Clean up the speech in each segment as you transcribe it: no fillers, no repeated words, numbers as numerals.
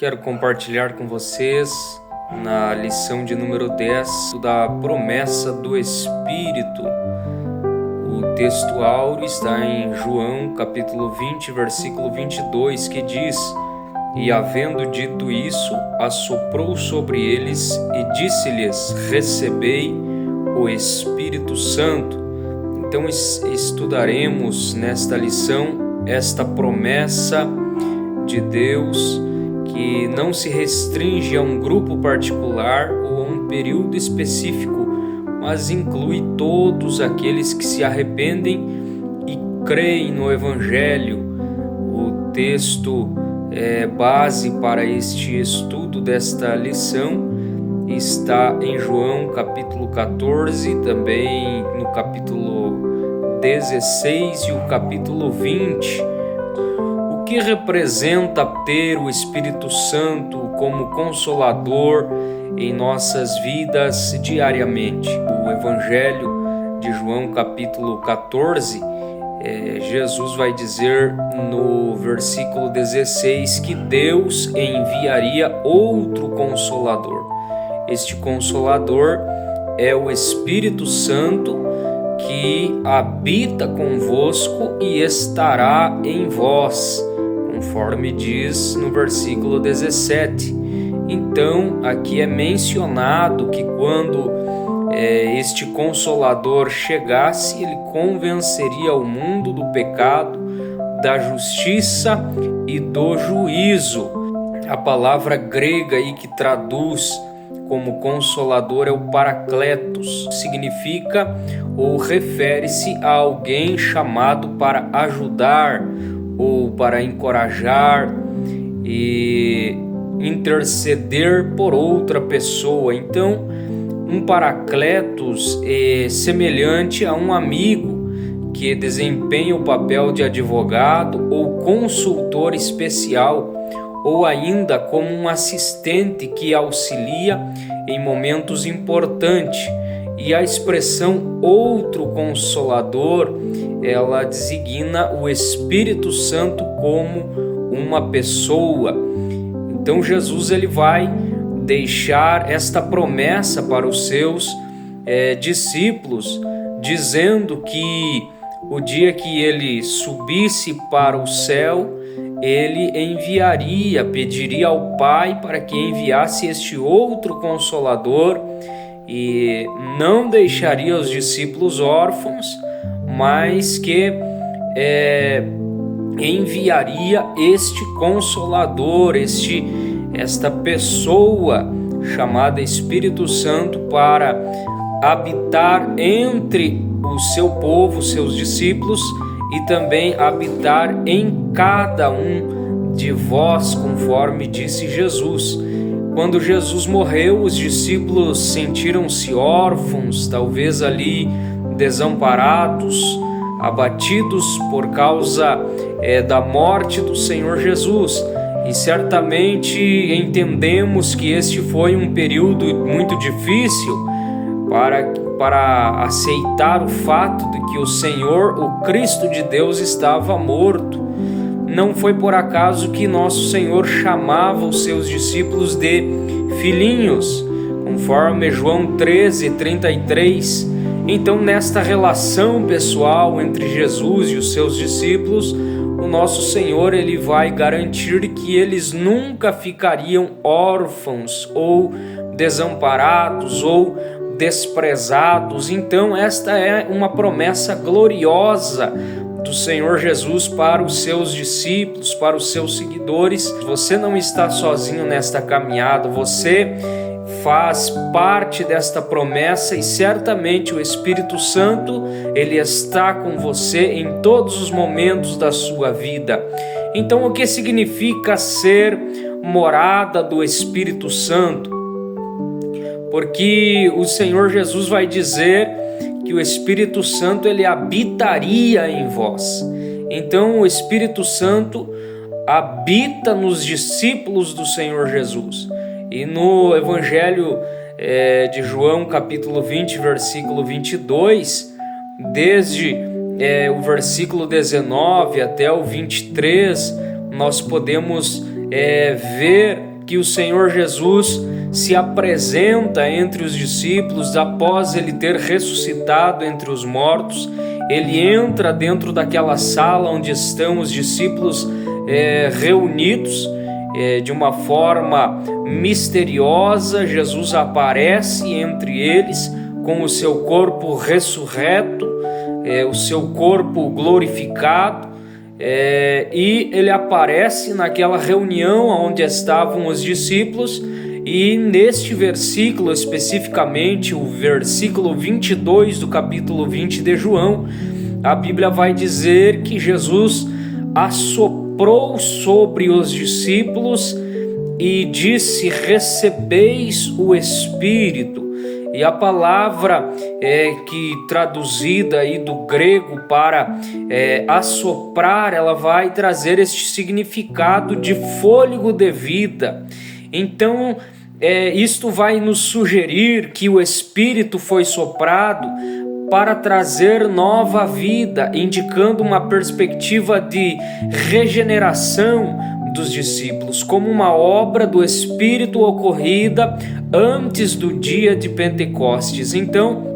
Quero compartilhar com vocês na lição de número 10 da promessa do Espírito. O texto áureo está em João capítulo 20, versículo 22, que diz: "E havendo dito isso, assoprou sobre eles e disse-lhes: Recebei o Espírito Santo." Então estudaremos nesta lição esta promessa de Deus que não se restringe a um grupo particular ou a um período específico, mas inclui todos aqueles que se arrependem e creem no Evangelho. O texto base para este estudo desta lição está em João capítulo 14, também no capítulo 16 e o capítulo 20. O que representa ter o Espírito Santo como Consolador em nossas vidas diariamente? O Evangelho de João capítulo 14, Jesus vai dizer no versículo 16 que Deus enviaria outro Consolador. Este Consolador é o Espírito Santo que habita convosco e estará em vós, conforme diz no versículo 17. Então, aqui é mencionado que quando este Consolador chegasse, ele convenceria o mundo do pecado, da justiça e do juízo. A palavra grega aí que traduz como Consolador é o Paracletos, significa ou refere-se a alguém chamado para ajudar ou para encorajar e interceder por outra pessoa. Então, um Paracletos é semelhante a um amigo que desempenha o papel de advogado ou consultor especial, ou ainda como um assistente que auxilia em momentos importantes. E a expressão outro Consolador, ela designa o Espírito Santo como uma pessoa. Então Jesus ele vai deixar esta promessa para os seus discípulos, dizendo que o dia que ele subisse para o céu, ele pediria ao Pai para que enviasse este outro Consolador e não deixaria os discípulos órfãos, mas que enviaria este Consolador, esta pessoa chamada Espírito Santo para habitar entre o seu povo, seus discípulos, e também habitar em cada um de vós, conforme disse Jesus. Quando Jesus morreu, os discípulos sentiram-se órfãos, talvez ali desamparados, abatidos por causa da morte do Senhor Jesus. E certamente entendemos que este foi um período muito difícil para aceitar o fato de que o Senhor, o Cristo de Deus, estava morto. Não foi por acaso que nosso Senhor chamava os seus discípulos de filhinhos, conforme João 13:33. Então, nesta relação pessoal entre Jesus e os seus discípulos, o nosso Senhor ele vai garantir que eles nunca ficariam órfãos ou desamparados ou desprezados. Então esta é uma promessa gloriosa do Senhor Jesus para os seus discípulos, para os seus seguidores. Você não está sozinho nesta caminhada, você faz parte desta promessa e certamente o Espírito Santo, ele está com você em todos os momentos da sua vida. Então, o que significa ser morada do Espírito Santo? Porque o Senhor Jesus vai dizer que o Espírito Santo ele habitaria em vós. Então o Espírito Santo habita nos discípulos do Senhor Jesus. E no Evangelho de João, capítulo 20, versículo 22, desde o versículo 19 até o 23, nós podemos ver que o Senhor Jesus se apresenta entre os discípulos após ele ter ressuscitado entre os mortos. Ele entra dentro daquela sala onde estão os discípulos reunidos de uma forma misteriosa. Jesus aparece entre eles com o seu corpo ressurreto, o seu corpo glorificado, e ele aparece naquela reunião onde estavam os discípulos. E neste versículo, especificamente o versículo 22 do capítulo 20 de João, a Bíblia vai dizer que Jesus assoprou sobre os discípulos e disse: recebeis o Espírito. E a palavra que traduzida aí do grego para assoprar, ela vai trazer este significado de fôlego de vida. Então, isto vai nos sugerir que o Espírito foi soprado para trazer nova vida, indicando uma perspectiva de regeneração dos discípulos, como uma obra do Espírito ocorrida antes do dia de Pentecostes. Então,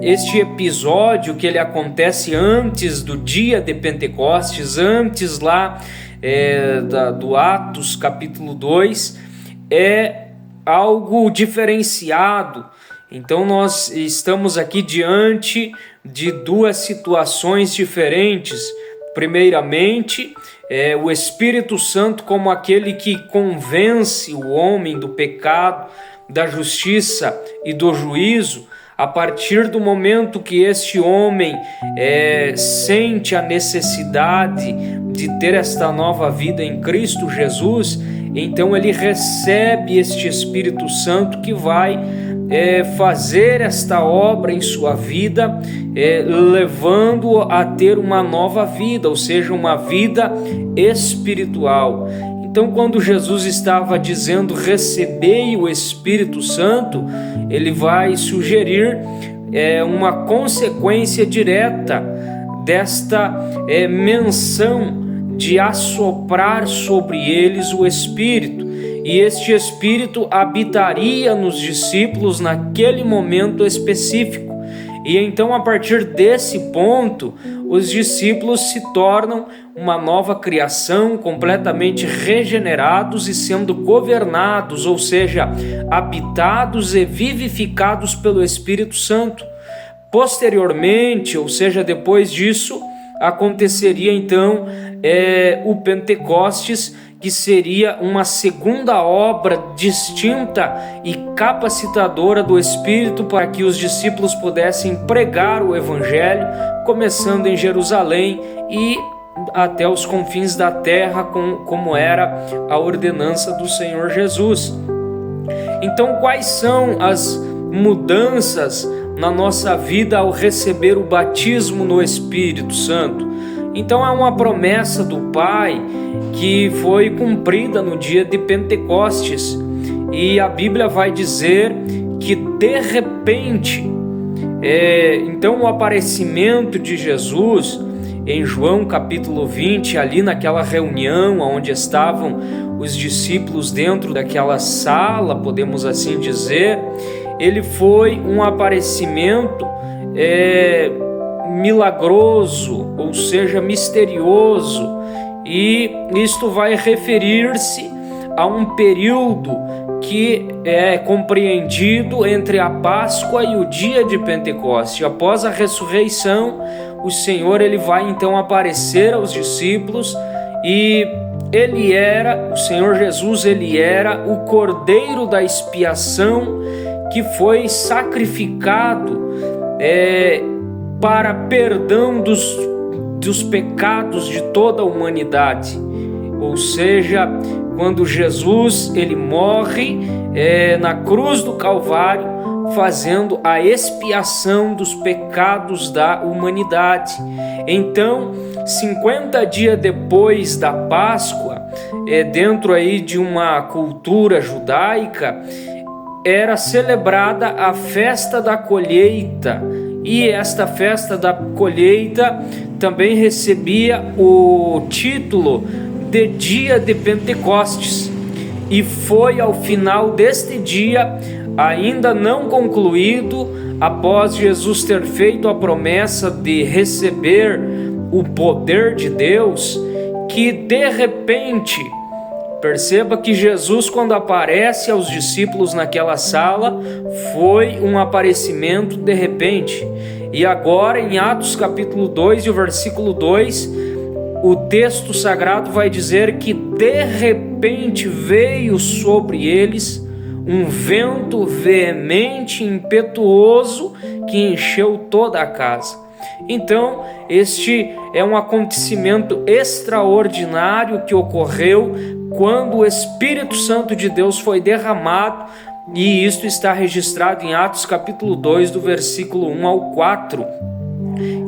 este episódio que ele acontece antes do dia de Pentecostes, antes lá do Atos capítulo 2, é algo diferenciado. Então nós estamos aqui diante de duas situações diferentes. Primeiramente, o Espírito Santo como aquele que convence o homem do pecado, da justiça e do juízo. A partir do momento que este homem sente a necessidade de ter esta nova vida em Cristo Jesus, então ele recebe este Espírito Santo que vai fazer esta obra em sua vida, levando-o a ter uma nova vida, ou seja, uma vida espiritual. Então, quando Jesus estava dizendo recebei o Espírito Santo, ele vai sugerir uma consequência direta desta menção de assoprar sobre eles o Espírito. E este Espírito habitaria nos discípulos naquele momento específico. E então, a partir desse ponto, os discípulos se tornam uma nova criação, completamente regenerados e sendo governados, ou seja, habitados e vivificados pelo Espírito Santo. Posteriormente, ou seja, depois disso, aconteceria então o Pentecostes, que seria uma segunda obra distinta e capacitadora do Espírito para que os discípulos pudessem pregar o Evangelho, começando em Jerusalém e até os confins da terra, como era a ordenança do Senhor Jesus. Então, quais são as mudanças na nossa vida ao receber o batismo no Espírito Santo? Então, há uma promessa do Pai que foi cumprida no dia de Pentecostes, e a Bíblia vai dizer que de repente, então o aparecimento de Jesus em João capítulo 20, ali naquela reunião onde estavam os discípulos dentro daquela sala, podemos assim dizer, ele foi um aparecimento milagroso, ou seja, misterioso, e isto vai referir-se a um período que é compreendido entre a Páscoa e o dia de Pentecoste. Após a ressurreição, o Senhor ele vai então aparecer aos discípulos, e o Senhor Jesus ele era o Cordeiro da expiação que foi sacrificado para perdão dos pecados de toda a humanidade. Ou seja, quando Jesus ele morre na cruz do Calvário, fazendo a expiação dos pecados da humanidade. Então, 50 dias depois da Páscoa, dentro aí de uma cultura judaica, era celebrada a festa da colheita, e esta festa da colheita também recebia o título de dia de Pentecostes. E foi ao final deste dia, ainda não concluído, após Jesus ter feito a promessa de receber o poder de Deus, que de repente, perceba que Jesus, quando aparece aos discípulos naquela sala, foi um aparecimento de repente. E agora em Atos capítulo 2 e o versículo 2, o texto sagrado vai dizer que de repente veio sobre eles um vento veemente, impetuoso, que encheu toda a casa. Então, este é um acontecimento extraordinário que ocorreu quando o Espírito Santo de Deus foi derramado, e isto está registrado em Atos capítulo 2, do versículo 1 ao 4.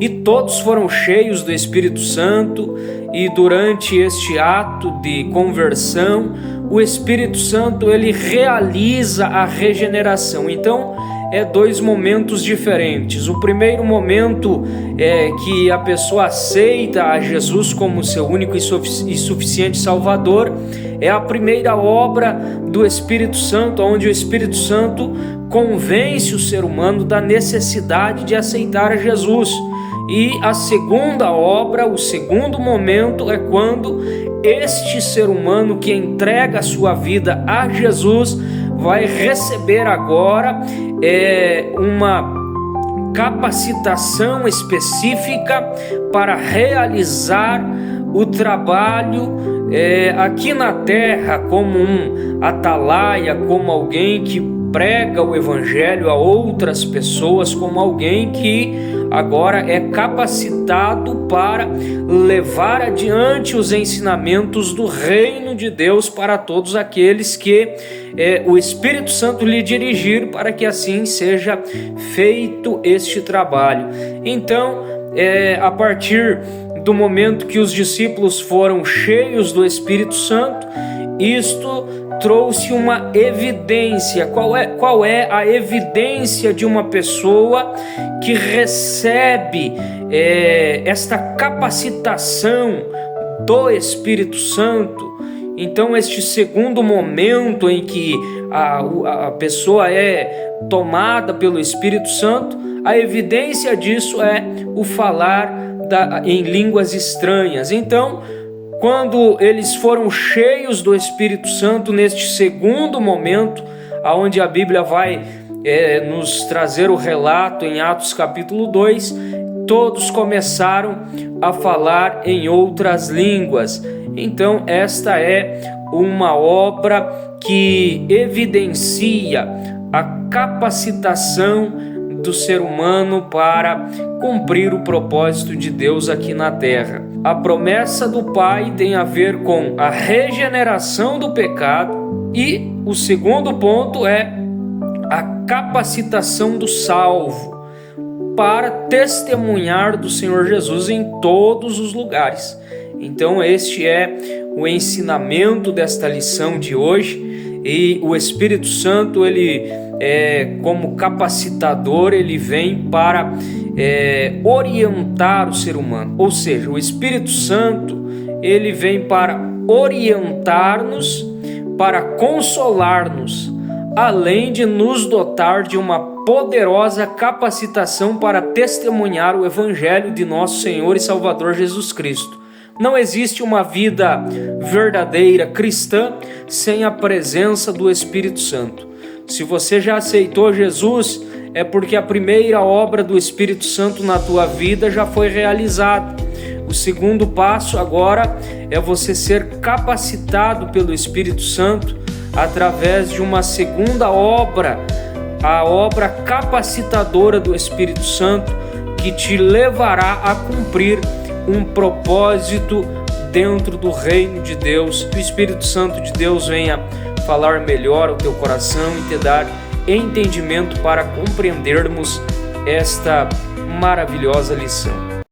E todos foram cheios do Espírito Santo, e durante este ato de conversão, o Espírito Santo ele realiza a regeneração. Então, dois momentos diferentes. O primeiro momento é que a pessoa aceita a Jesus como seu único e suficiente Salvador. É a primeira obra do Espírito Santo, onde o Espírito Santo convence o ser humano da necessidade de aceitar a Jesus. E a segunda obra, o segundo momento, é quando este ser humano que entrega a sua vida a Jesus vai receber agora uma capacitação específica para realizar o trabalho aqui na terra, como um atalaia, como alguém que prega o evangelho a outras pessoas, como alguém que agora é capacitado para levar adiante os ensinamentos do reino de Deus para todos aqueles que o Espírito Santo lhe dirigir, para que assim seja feito este trabalho. Então, a partir do momento que os discípulos foram cheios do Espírito Santo, isto trouxe uma evidência. Qual é a evidência de uma pessoa que recebe esta capacitação do Espírito Santo? Então, este segundo momento em que a pessoa é tomada pelo Espírito Santo, a evidência disso é o falar em línguas estranhas. Então, quando eles foram cheios do Espírito Santo, neste segundo momento, onde a Bíblia vai nos trazer o relato em Atos capítulo 2, todos começaram a falar em outras línguas. Então, esta é uma obra que evidencia a capacitação do ser humano para cumprir o propósito de Deus aqui na terra. A promessa do Pai tem a ver com a regeneração do pecado, e o segundo ponto é a capacitação do salvo para testemunhar do Senhor Jesus em todos os lugares. Então, este é o ensinamento desta lição de hoje, e o Espírito Santo, ele como capacitador, ele vem para orientar o ser humano. Ou seja, o Espírito Santo, ele vem para orientar-nos, para consolar-nos, além de nos dotar de uma poderosa capacitação para testemunhar o Evangelho de nosso Senhor e Salvador Jesus Cristo. Não existe uma vida verdadeira cristã sem a presença do Espírito Santo. Se você já aceitou Jesus, é porque a primeira obra do Espírito Santo na tua vida já foi realizada. O segundo passo agora é você ser capacitado pelo Espírito Santo através de uma segunda obra, a obra capacitadora do Espírito Santo, que te levará a cumprir um propósito dentro do reino de Deus. Que o Espírito Santo de Deus venha falar melhor ao teu coração e te dar entendimento para compreendermos esta maravilhosa lição.